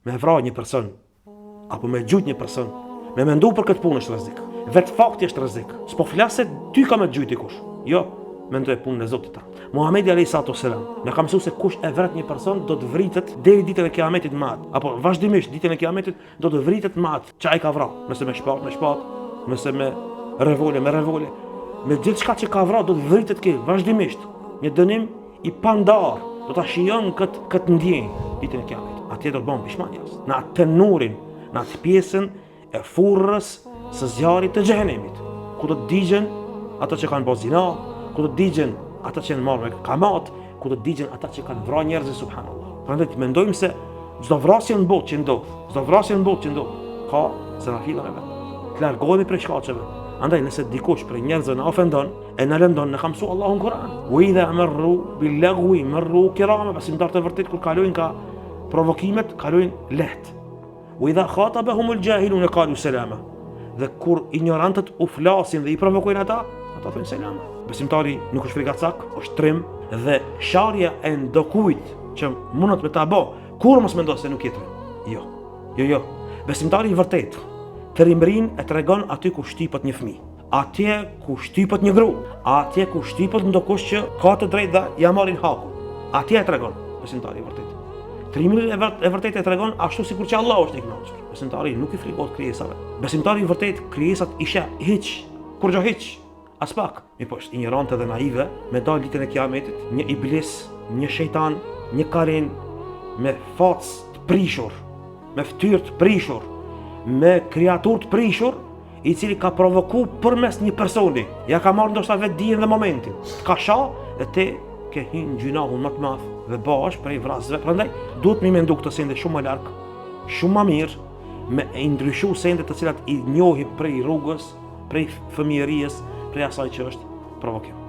me vrarë një person, apo me gjujt një person, me mendu për këtë punë është rrezik. Vetë fakti është rrezik. S'po flas se ty ka me gjujt dikush. Jo, mendoj punën e Zotit ta. Muhamedi alayhi salatu wasalam na ka mësuar se kush e vret një person do të vritet deri ditën e Kiametit më atë. Apo vazhdimisht ditën e Kiametit do të vritet më atë. Çka ai ka vrarë, nëse me shpatë, nëse me revole, me gjithçka që ka vrarë do të vritet kë vazhdimisht. Një dënim i pandar. Do ta shijon këtë ndjenjë ditën e Kiametit. Atje do të bën pishmanjas. Në atë tenurin, në atë pjesën e furrës së zjarrit të xhenemit, ku do të digjen ata që kanë bërë zina, ku do të digjen ata që kanë marrë me kamat, ku do të digjen ata që kanë vrarë njerëz, subhanallahu. Prandaj mendojmë se çdo vrasje në botë që ndodh, ka serafila me vet. Të largohemi prej shkaqeve. Andaj nëse dikush prej njerëzve na ofendon, e na lëndon, ne ka mësuar Allahu në Kur'an. Wa idha marru bil lagwi marru kirama, besimtarët e vërtet kur kalojnë ka provokimet, kalojnë lehtë. Wa idha khatabahum al jahilun qalu salama. Dhe kur ignorantët u flasin dhe i provokojnë ata thonë selama. Besimtari nuk është frikacak, është trim dhe sharja e ndokujt që mundot me ta bë, kur mos mendo se nuk je trim. Jo. Besimtari i vërtet trimrin e tregon aty ku shtypet një fëmijë, atje ku shtypet një gru, atje ku shtypet ndokush që ka të drejtë dhe ja marrin hakun. Atje e tregon besimtari i vërtet. Trimri e vërtet e tregon ashtu sikur që Allah është i kënaqur. Besimtari nuk i frikot krijesave. Besimtari i vërtet krijesat i sheh hiç, kur jo hiç, as pak. Mi po është ignorante dhe naive, me dal ditën e Kiametit, një iblis, një shejtan, një karin me facë të prishur, me fytyrë të prishur, me kreaturë të prishur, i cili ka provoku përmes një personi. Ja ka marrë ndoshta vetë dijen dhe momentin. Ka shah dhe te ke hin gjunahun më të madh dhe bash prej vrasëve. Prandaj duhet më mendu këtë sende shumë më larg, shumë më mirë, me ndryshu sende të cilat i njohim prej rrugës, prej fëmijërisë, prej asaj që është provokim.